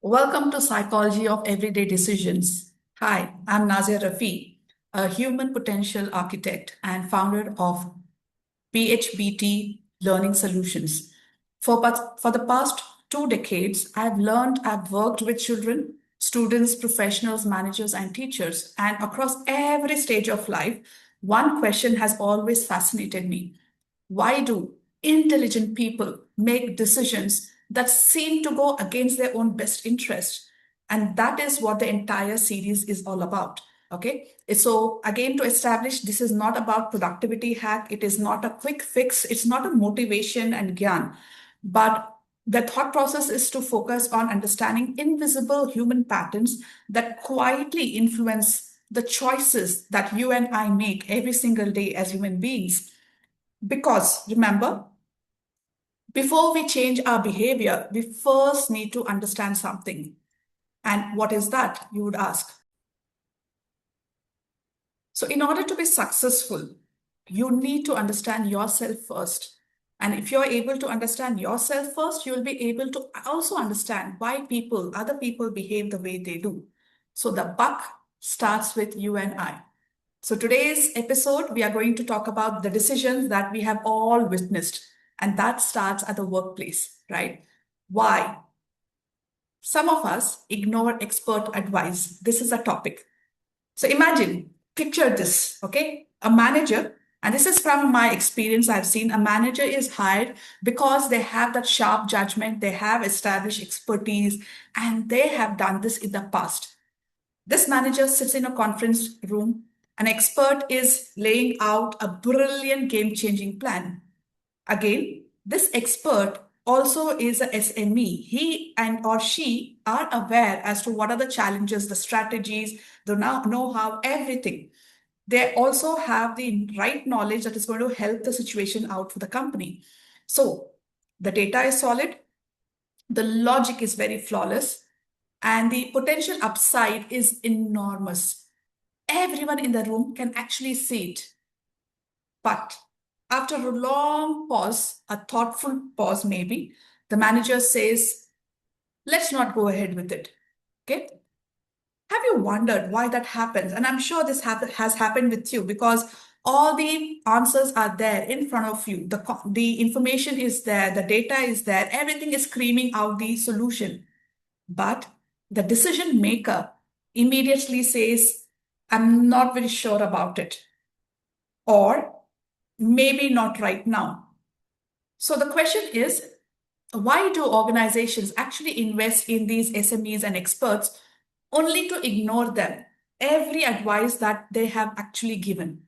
Welcome to Psychology of Everyday Decisions. Hi, I'm Nadia Rafi, a human potential architect and founder of PHBT Learning Solutions. For the past 2 decades, I've worked with children, students, professionals, managers, and teachers. And across every stage of life, one question has always fascinated me. Why do intelligent people make decisions that seem to go against their own best interest? And that is what the entire series is all about. Okay. So, again, to establish this is not about productivity hack, it is not a quick fix, it's not a motivation and gyan, but the thought process is to focus on understanding invisible human patterns that quietly influence the choices that you and I make every single day as human beings. Because remember, before we change our behavior, we first need to understand something. And what is that, you would ask? So, in order to be successful, you need to understand yourself first. And if you're able to understand yourself first, you'll be able to also understand why other people behave the way they do. So, the buck starts with you and I. So, today's episode, we are going to talk about the decisions that we have all witnessed, and that starts at the workplace, right? Why? Some of us ignore expert advice. This is a topic. So, picture this, okay? A manager, and this is from my experience, I've seen a manager is hired because they have that sharp judgment, they have established expertise, and they have done this in the past. This manager sits in a conference room. An expert is laying out a brilliant game changing plan. Again, this expert also is a SME. He and or she are aware as to what are the challenges, the strategies, the know how, everything. They also have the right knowledge that is going to help the situation out for the company. So the data is solid, the logic is very flawless, and the potential upside is enormous. Everyone in the room can actually see it. But after a long pause, a thoughtful pause maybe, the manager says, let's not go ahead with it. Okay. Have you wondered why that happens? And I'm sure has happened with you because all the answers are there in front of you. The information is there, the data is there, everything is screaming out the solution. But the decision maker immediately says, I'm not very sure about it, or maybe not right now. So the question is, why do organizations actually invest in these SMEs and experts only to ignore them, every advice that they have actually given?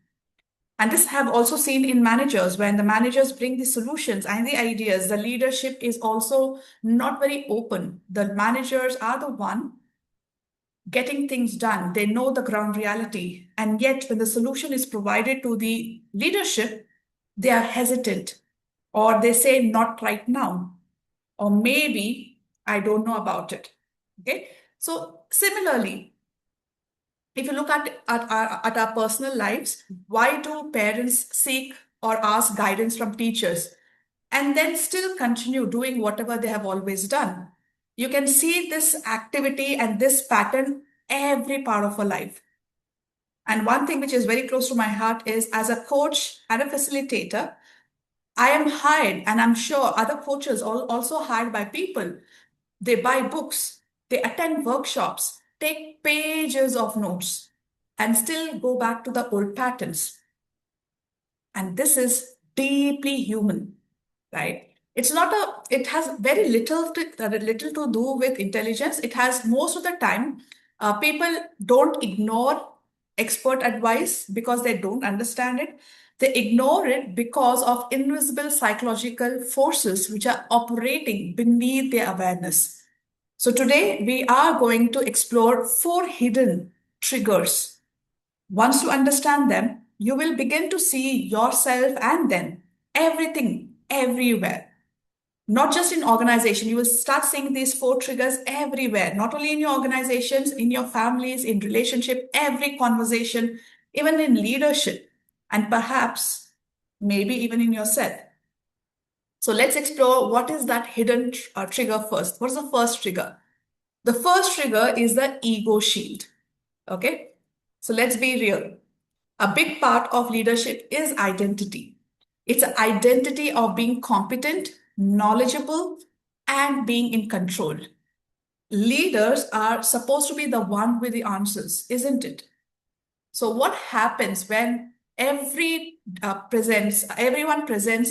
And this have also seen in managers when the managers bring the solutions and the ideas, the leadership is also not very open. The managers are the one getting things done. They know the ground reality. And yet, when the solution is provided to the leadership, they are hesitant or they say, not right now, or maybe I don't know about it. Okay. So, similarly, if you look at our personal lives, why do parents seek or ask guidance from teachers and then still continue doing whatever they have always done? You can see this activity and this pattern every part of our life. And one thing which is very close to my heart is as a coach and a facilitator, I am hired, and I'm sure other coaches are also hired by people. They buy books, they attend workshops, take pages of notes, and still go back to the old patterns. And this is deeply human, right? It has very little to do with intelligence. It has most of the time, people don't ignore expert advice because they don't understand it. They ignore it because of invisible psychological forces which are operating beneath their awareness. So today we are going to explore 4 hidden triggers. Once you understand them, you will begin to see yourself and them, everything, everywhere. Not just in organization, you will start seeing these 4 triggers everywhere, not only in your organizations, in your families, in relationship, every conversation, even in leadership, and perhaps maybe even in yourself. So let's explore what is that hidden trigger first. What is the first trigger? The first trigger is the ego shield. Okay. So let's be real. A big part of leadership is identity. It's an identity of being competent, knowledgeable, and being in control. Leaders are supposed to be the one with the answers, isn't it? So what happens when everyone presents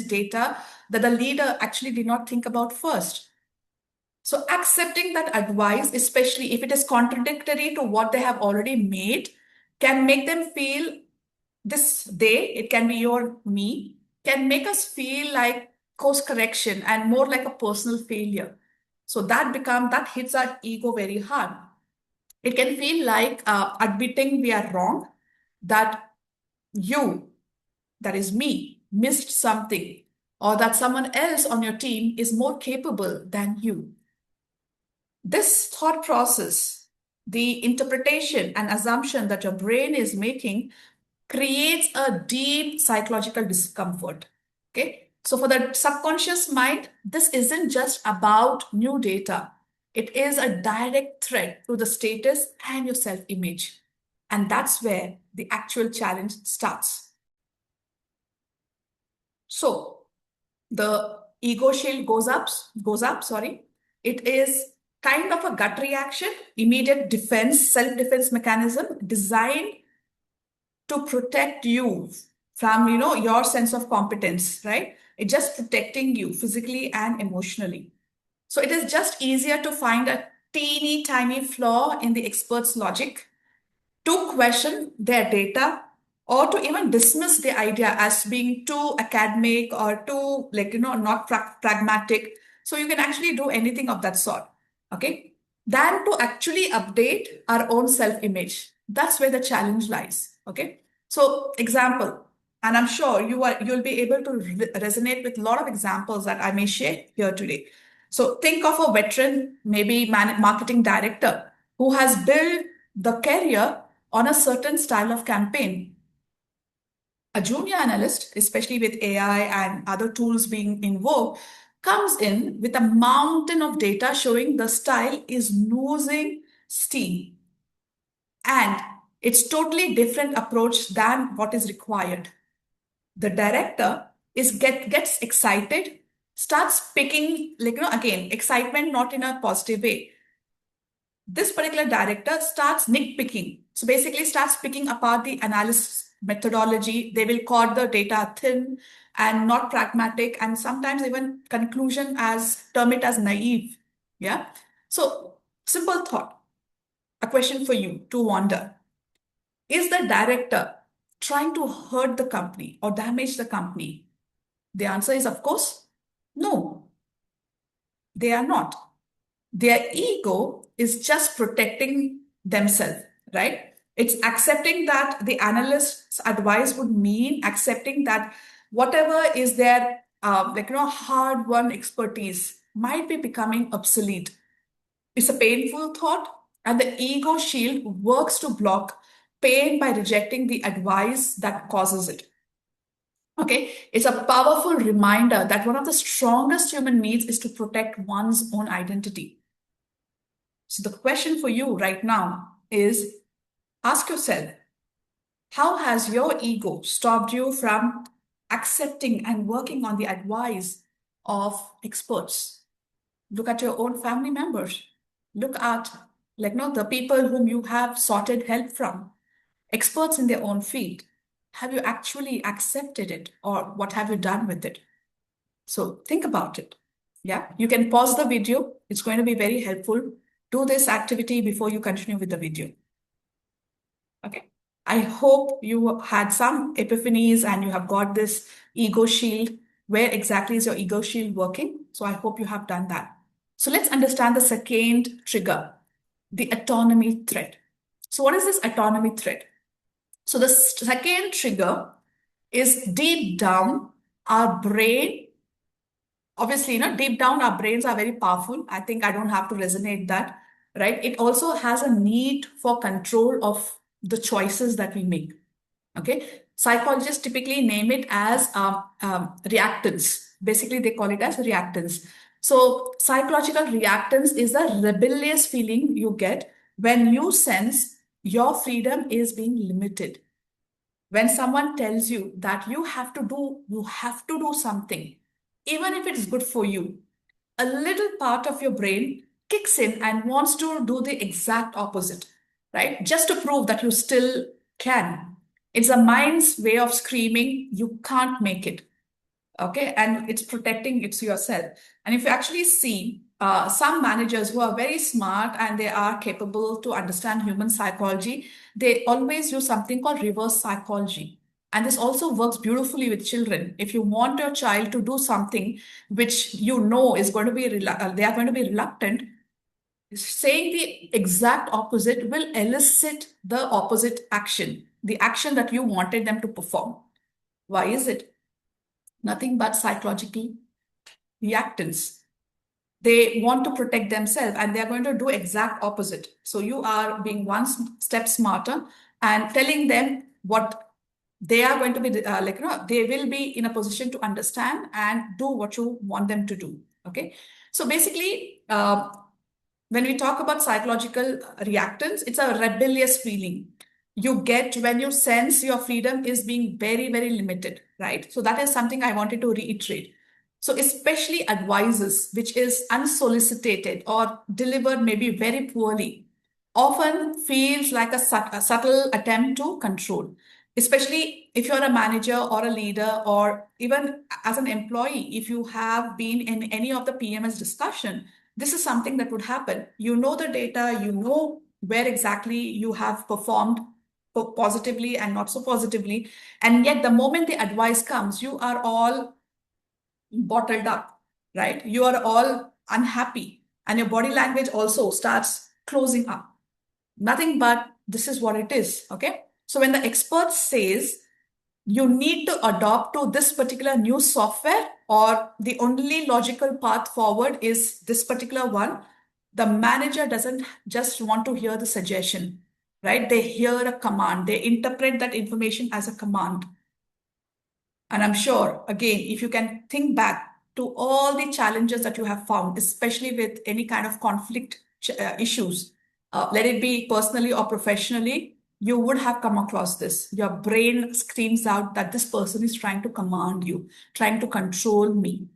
data that the leader actually did not think about first? So accepting that advice, especially if it is contradictory to what they have already made, can make them feel it can be your me, can make us feel like course correction and more like a personal failure. So that hits our ego very hard. It can feel like admitting we are wrong, that you, that is me, missed something, or that someone else on your team is more capable than you. This thought process, the interpretation and assumption that your brain is making, creates a deep psychological discomfort. Okay. So for the subconscious mind, this isn't just about new data. It is a direct threat to the status and your self image. And that's where the actual challenge starts. So the ego shield goes up, sorry. It is kind of a gut reaction, immediate defense, self-defense mechanism designed to protect you from, your sense of competence, right? It's just protecting you physically and emotionally. So it is just easier to find a teeny tiny flaw in the expert's logic, to question their data, or to even dismiss the idea as being too academic or too, not pragmatic. So you can actually do anything of that sort. Okay. Than to actually update our own self image. That's where the challenge lies. Okay. So, example, and I'm sure you'll be able to resonate with a lot of examples that I may share here today. So, think of a veteran, maybe marketing director, who has built the career on a certain style of campaign. A junior analyst, especially with AI and other tools being in vogue, comes in with a mountain of data showing the style is losing steam. And it's totally different approach than what is required. The director gets excited, starts picking, again, excitement not in a positive way. This particular director starts nitpicking. So basically starts picking apart the analysis methodology. They will call the data thin and not pragmatic, and sometimes even term it as naive. Yeah. So simple thought, a question for you to wonder. Is the director trying to hurt the company or damage the company? The answer is, of course, no, they are not. Their ego is just protecting themselves, right? It's accepting that the analyst's advice would mean accepting that whatever is their hard-won expertise might be becoming obsolete. It's a painful thought, and the ego shield works to block pain by rejecting the advice that causes it. Okay, it's a powerful reminder that one of the strongest human needs is to protect one's own identity. So the question for you right now is, ask yourself, how has your ego stopped you from accepting and working on the advice of experts? Look at your own family members. Look at the people whom you have sought help from, experts in their own field. Have you actually accepted it, or what have you done with it? So think about it. Yeah, you can pause the video. It's going to be very helpful. Do this activity before you continue with the video. Okay. I hope you had some epiphanies and you have got this ego shield. Where exactly is your ego shield working? So I hope you have done that. So let's understand the second trigger, the autonomy threat. So what is this autonomy threat? So the second trigger is deep down our brain. Obviously, deep down our brains are very powerful. I think I don't have to resonate that, right? It also has a need for control of the choices that we make. Okay. Psychologists typically name it as reactance. Basically, they call it as reactance. So psychological reactance is the rebellious feeling you get when you sense your freedom is being limited. When someone tells you that you have to do something, even if it's good for you, a little part of your brain kicks in and wants to do the exact opposite, right? Just to prove that you still can. It's a mind's way of screaming, you can't make it. Okay, and it's protecting it's yourself. And if you actually see some managers who are very smart and they are capable to understand human psychology, they always use something called reverse psychology. And this also works beautifully with children. If you want your child to do something which you know is going to be they are going to be reluctant, saying the exact opposite will elicit the opposite action, the action that you wanted them to perform. Why is it? Nothing but psychological reactance. They want to protect themselves and they're going to do exact opposite. So you are being one step smarter and telling them what they are going to be they will be in a position to understand and do what you want them to do. Okay, so basically when we talk about psychological reactance, it's a rebellious feeling you get when you sense your freedom is being very, very limited, right? So that is something I wanted to reiterate. So, especially advices, which is unsolicited or delivered maybe very poorly, often feels like a subtle attempt to control, especially if you're a manager or a leader, or even as an employee, if you have been in any of the PMS discussion, this is something that would happen. You know the data, you know where exactly you have performed positively and not so positively. And yet, the moment the advice comes, you are all bottled up, right? You are all unhappy, and your body language also starts closing up. Nothing but this is what it is. Okay. So, when the expert says, you need to adopt to this particular new software, or the only logical path forward is this particular one, the manager doesn't just want to hear the suggestion, right? They hear a command, they interpret that information as a command. And I'm sure, again, if you can think back to all the challenges that you have found, especially with any kind of conflict issues, let it be personally or professionally, you would have come across this. Your brain screams out that this person is trying to command you, trying to control me.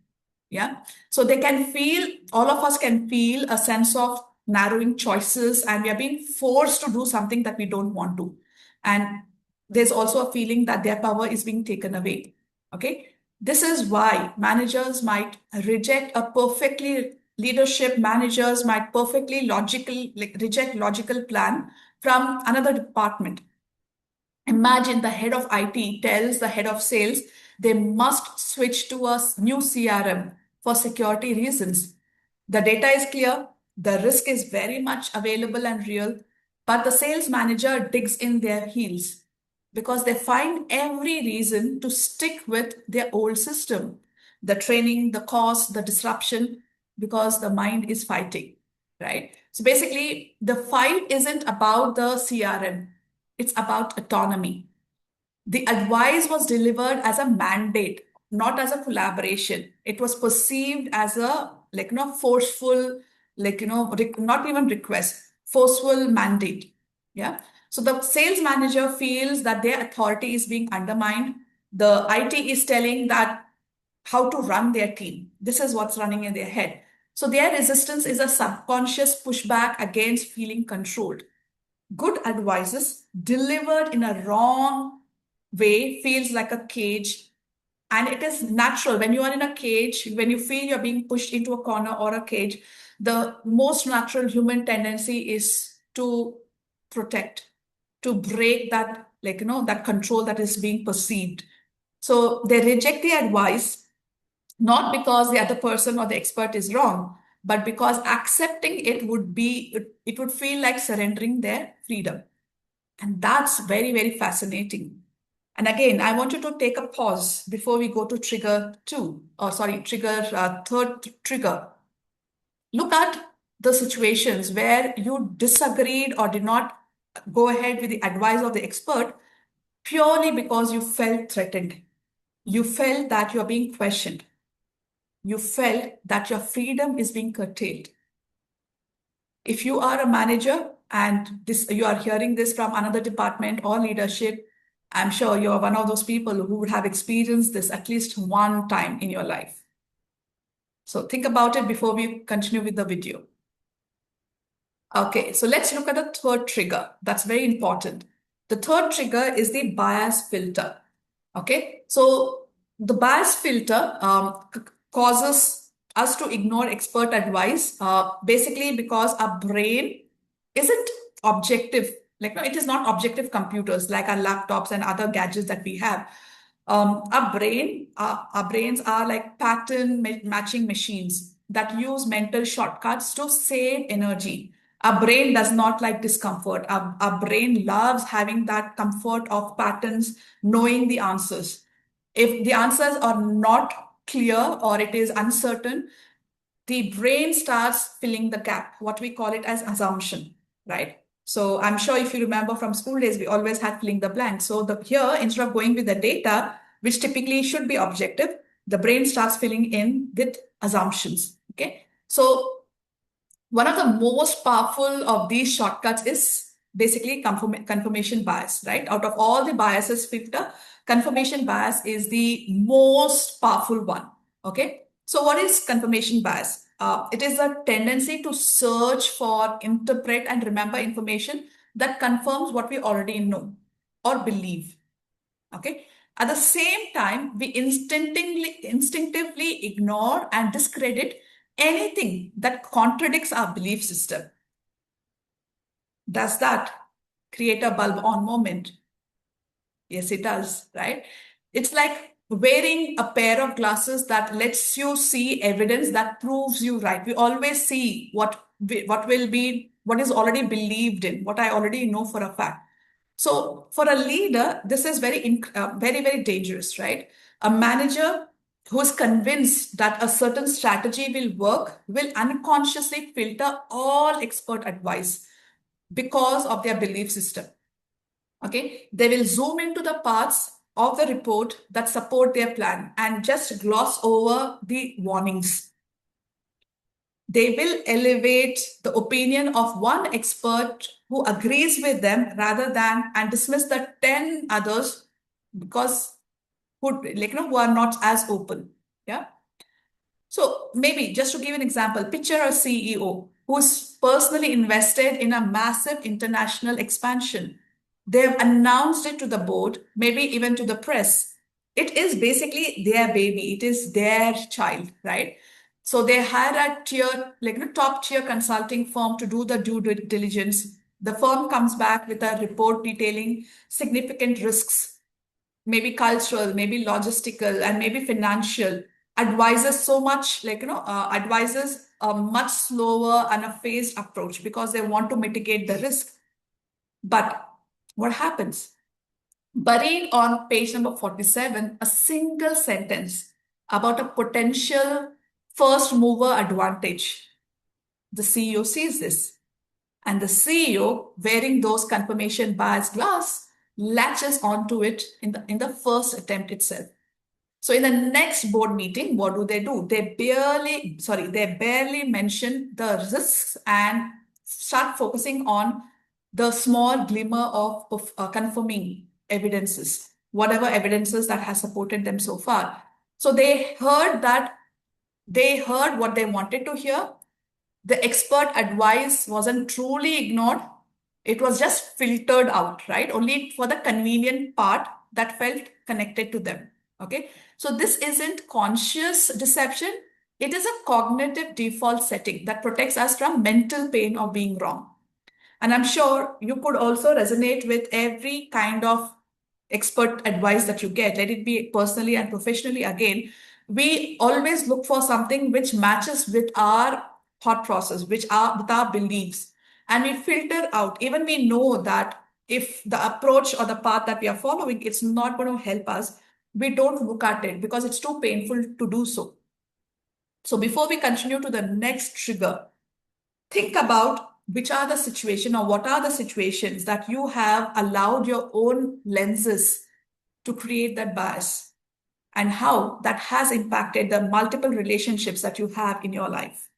Yeah. So they can feel, all of us can feel a sense of narrowing choices, and we are being forced to do something that we don't want to. And there's also a feeling that their power is being taken away. Okay. This is why managers might reject a perfectly leadership managers might perfectly logical like reject logical plan from another department. Imagine the head of IT tells the head of sales they must switch to a new CRM for security reasons. The data is clear, the risk is very much available and real, but the sales manager digs in their heels because they find every reason to stick with their old system. The training, the cost, the disruption, because the mind is fighting, right? So basically, the fight isn't about the CRM, it's about autonomy. The advice was delivered as a mandate, not as a collaboration. It was perceived as a forceful, not even request, forceful mandate. Yeah. So the sales manager feels that their authority is being undermined. The IT is telling that how to run their team. This is what's running in their head. So their resistance is a subconscious pushback against feeling controlled. Good advices delivered in a wrong way feels like a cage. And it is natural when you are in a cage, when you feel you're being pushed into a corner or a cage, the most natural human tendency is to protect, to break that, that control that is being perceived. So they reject the advice, not because the other person or the expert is wrong, but because accepting it it would feel like surrendering their freedom. And that's very, very fascinating. And again, I want you to take a pause before we go to trigger two, or sorry, third trigger. Look at the situations where you disagreed or did not go ahead with the advice of the expert purely because you felt threatened. You felt that you're being questioned. you felt that your freedom is being curtailed. If you are a manager and you are hearing this from another department or leadership, I'm sure you're one of those people who would have experienced this at least one time in your life. So think about it before we continue with the video. Okay, so let's look at the third trigger. That's very important. The third trigger is the bias filter. Okay, so the bias filter causes us to ignore expert advice, basically because our brain isn't objective. Like, no, it is not objective computers like our laptops and other gadgets that we have. Our brains are like pattern matching machines that use mental shortcuts to save energy. Our brain does not like discomfort. Our brain loves having that comfort of patterns, knowing the answers. If the answers are not clear or it is uncertain, the brain starts filling the gap, what we call it as assumption, right? So I'm sure if you remember from school days, we always had filling the blank. So here, instead of going with the data, which typically should be objective, the brain starts filling in with assumptions. Okay. So one of the most powerful of these shortcuts is basically confirmation bias, right? Out of all the biases filter, confirmation bias is the most powerful one. Okay. So what is confirmation bias? It is a tendency to search for, interpret, and remember information that confirms what we already know or believe. Okay. At the same time, we instinctively ignore and discredit anything that contradicts our belief system. Does that create a bulb on moment? Yes, it does, right? It's like wearing a pair of glasses that lets you see evidence that proves you right. We always see what is already believed in, what I already know for a fact. So for a leader, this is very, very dangerous, right? A manager who is convinced that a certain strategy will work will unconsciously filter all expert advice because of their belief system. Okay, they will zoom into the parts of the report that support their plan and just gloss over the warnings. They will elevate the opinion of one expert who agrees with them rather than and dismiss the 10 others because who are not as open. Yeah. So maybe just to give an example, picture a CEO who's personally invested in a massive international expansion. They've announced it to the board, maybe even to the press. It is basically their baby. It is their child, right? So they hire a top tier consulting firm to do the due diligence. The firm comes back with a report detailing significant risks, maybe cultural, maybe logistical, and maybe financial. Advises so much, advises a much slower and a phased approach because they want to mitigate the risk. But what happens? Buried on page number 47, a single sentence about a potential first mover advantage. The CEO sees this, and the CEO, wearing those confirmation bias glass, latches onto it in the first attempt itself. So in the next board meeting, what do? They barely mention the risks and start focusing on the small glimmer of confirming evidences, whatever evidences that has supported them so far. So they heard what they wanted to hear. The expert advice wasn't truly ignored. It was just filtered out, right? Only for the convenient part that felt connected to them. Okay. So this isn't conscious deception. It is a cognitive default setting that protects us from mental pain of being wrong. And I'm sure you could also resonate with every kind of expert advice that you get, let it be personally and professionally. Again, we always look for something which matches with our thought process, which are with our beliefs. And we filter out, even we know that if the approach or the path that we are following, it's not going to help us, we don't look at it because it's too painful to do so. So before we continue to the next trigger, think about which are the situation or what are the situations that you have allowed your own lenses to create that bias. and how that has impacted the multiple relationships that you have in your life.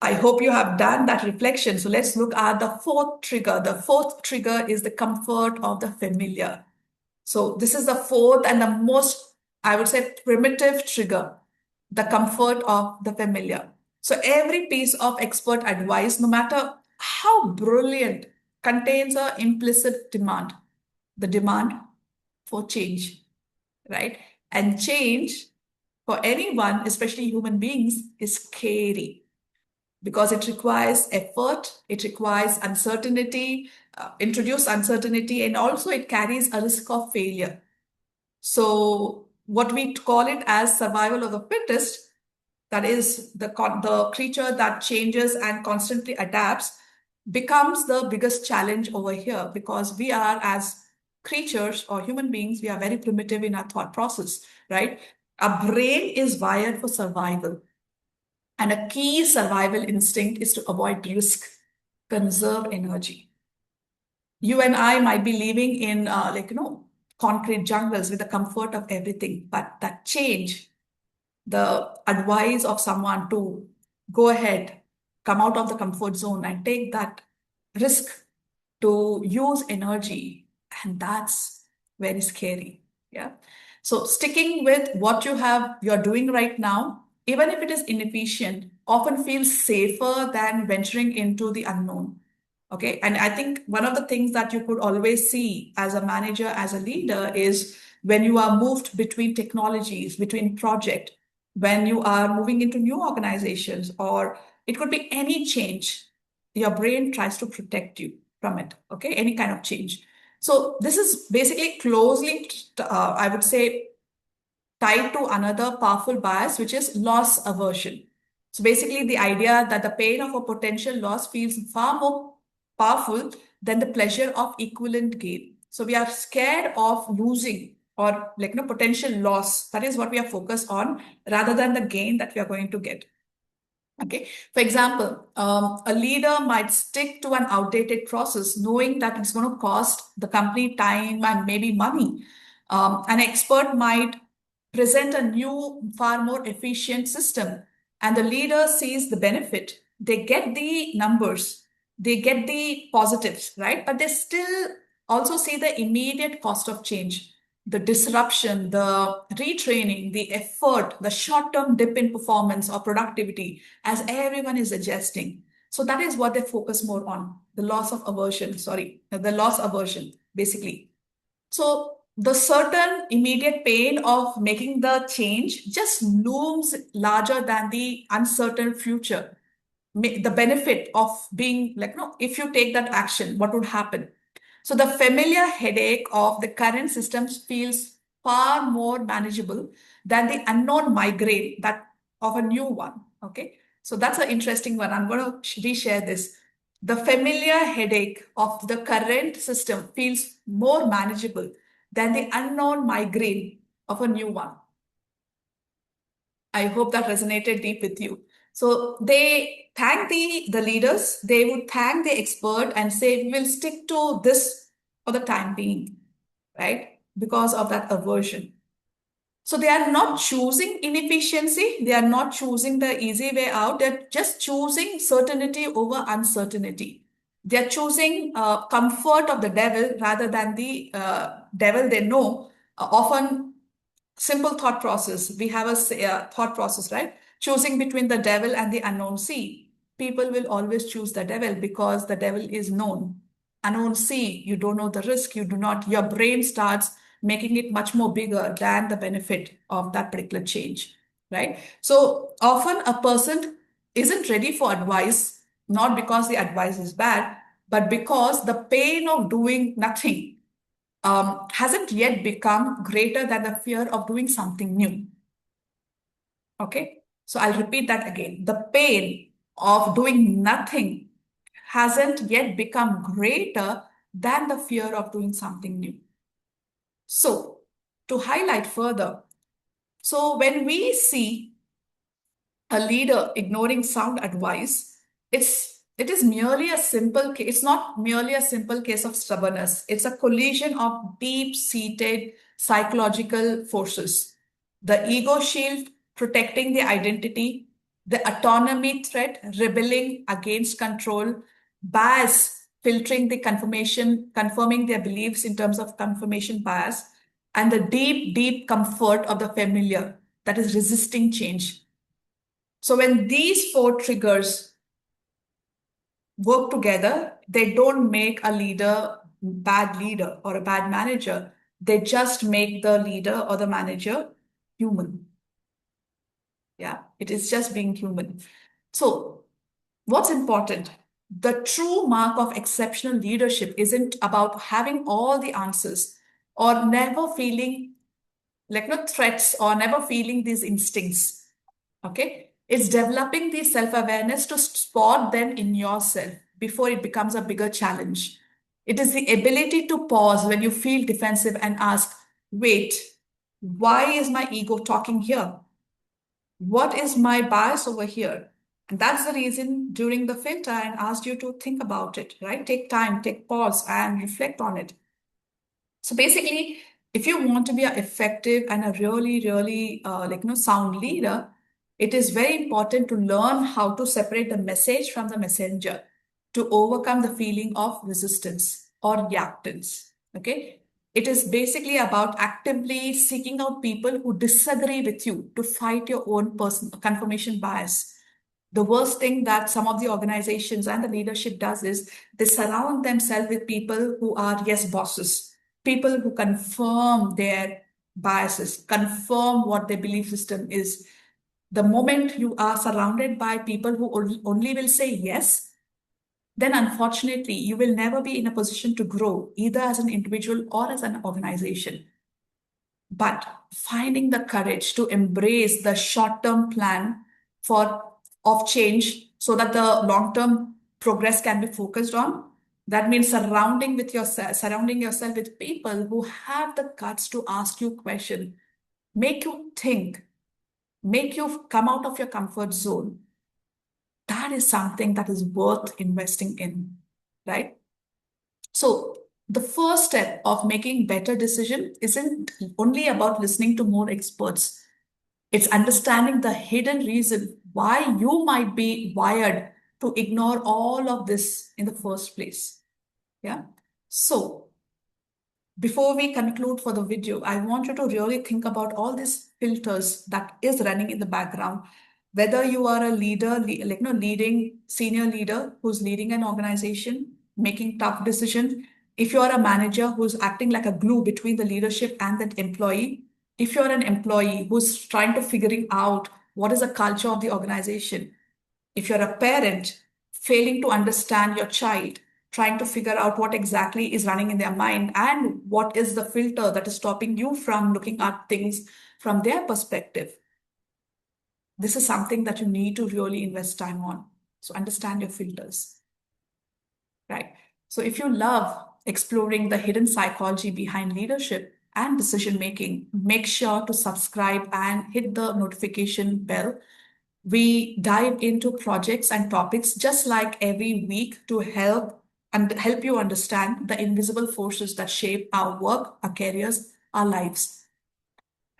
I hope you have done that reflection. So let's look at the fourth trigger. The fourth trigger is the comfort of the familiar. So this is the fourth and the most, I would say, primitive trigger, the comfort of the familiar. So every piece of expert advice, no matter how brilliant, contains an implicit demand, the demand for change, right? And change for anyone, especially human beings, is scary because it requires effort, it requires uncertainty, introduce uncertainty, and also it carries a risk of failure. So what we call it as survival of the fittest, that is the creature that changes and constantly adapts, becomes the biggest challenge over here because we are, as creatures or human beings, we are very primitive in our thought process, right? Our brain is wired for survival. And a key survival instinct is to avoid risk, conserve energy. You and I might be living in concrete jungles with the comfort of everything, but that change, the advice of someone to go ahead, come out of the comfort zone and take that risk to use energy, and that's very scary. Yeah. So sticking with what you're doing right now, even if it is inefficient, often feels safer than venturing into the unknown. Okay. And I think one of the things that you could always see as a manager, as a leader, is when you are moved between technologies, between project, when you are moving into new organizations, or it could be any change, your brain tries to protect you from it. Okay. Any kind of change. So this is basically closely, I would say, tied to another powerful bias, which is loss aversion. So basically, the idea that the pain of a potential loss feels far more powerful than the pleasure of equivalent gain. So we are scared of losing or potential loss. That is what we are focused on rather than the gain that we are going to get. Okay. For example, a leader might stick to an outdated process knowing that it's going to cost the company time and maybe money. An expert might present a new, far more efficient system, and the leader sees the benefit. They get the numbers, they get the positives, right? But they still also see the immediate cost of change, the disruption, the retraining, the effort, the short term dip in performance or productivity as everyone is adjusting. So that is what they focus more on, the loss of aversion, sorry, the loss aversion, basically. So the certain immediate pain of making the change just looms larger than the uncertain future. The benefit of being no, if you take that action, what would happen? So the familiar headache of the current systems feels far more manageable than the unknown migraine that of a new one. Okay. So that's an interesting one. I'm going to reshare this. The familiar headache of the current system feels more manageable than the unknown migraine of a new one. I hope that resonated deep with you. So they thank the leaders, they would thank the expert and say, we will stick to this for the time being, right? Because of that aversion. So they are not choosing inefficiency, they are not choosing the easy way out, they're just choosing certainty over uncertainty. They're choosing comfort of the devil rather than the devil they know. Often simple thought process. We have a thought process, right? Choosing between the devil and the unknown sea. People will always choose the devil because the devil is known. Unknown sea, you don't know the risk, you do not, your brain starts making it much more bigger than the benefit of that particular change, right? So often a person isn't ready for advice, not because the advice is bad, but because the pain of doing nothing hasn't yet become greater than the fear of doing something new. Okay, so I'll repeat that again. The pain of doing nothing hasn't yet become greater than the fear of doing something new. So, to highlight further, so when we see a leader ignoring sound advice, it is merely a simple case. It's not merely a simple case of stubbornness. It's a collision of deep-seated psychological forces: the ego shield, protecting the identity; the autonomy threat, rebelling against control; bias, filtering the confirmation, confirming their beliefs in terms of confirmation bias; and the deep, deep comfort of the familiar, that is resisting change. So when these four triggers work together, they don't make a leader bad leader or a bad manager. They just make the leader or the manager human. Yeah, it is just being human. So what's important? The true mark of exceptional leadership isn't about having all the answers or never feeling like no threats or never feeling these instincts. Okay. It's developing the self-awareness to spot them in yourself before it becomes a bigger challenge. It is the ability to pause when you feel defensive and ask, wait, why is my ego talking here? What is my bias over here? And that's the reason during the filter I asked you to think about it, right? Take time, take pause and reflect on it. So basically, if you want to be an effective and a really, really sound leader, it is very important to learn how to separate the message from the messenger to overcome the feeling of resistance or reactance. Okay. It is basically about actively seeking out people who disagree with you to fight your own personal confirmation bias. The worst thing that some of the organizations and the leadership does is they surround themselves with people who are yes bosses, people who confirm their biases, confirm what their belief system is. The moment you are surrounded by people who only will say yes, then unfortunately you will never be in a position to grow either as an individual or as an organization. But finding the courage to embrace the short-term plan for of change so that the long-term progress can be focused on. That means surrounding yourself with people who have the guts to ask you questions, make you think, make you come out of your comfort zone. That is something that is worth investing in, right? So the first step of making better decision isn't only about listening to more experts. It's understanding the hidden reason why you might be wired to ignore all of this in the first place. Yeah. So before we conclude for the video, I want you to really think about all these filters that is running in the background. Whether you are a leader, leading senior leader who's leading an organization, making tough decision. If you are a manager who's acting like a glue between the leadership and that employee. If you're an employee who's trying to figuring out what is the culture of the organization. If you're a parent failing to understand your child, trying to figure out what exactly is running in their mind and what is the filter that is stopping you from looking at things from their perspective, this is something that you need to really invest time on. So understand your filters, right? So if you love exploring the hidden psychology behind leadership and decision making, make sure to subscribe and hit the notification bell. We dive into projects and topics just like every week to help you understand the invisible forces that shape our work, our careers, our lives.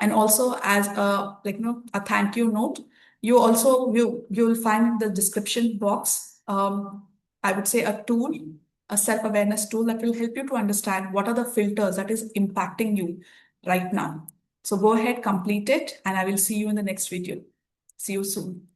And also as a thank you note, you'll find in the description box, I would say a tool, a self-awareness tool that will help you to understand what are the filters that is impacting you right now. So go ahead, complete it, and I will see you in the next video. See you soon.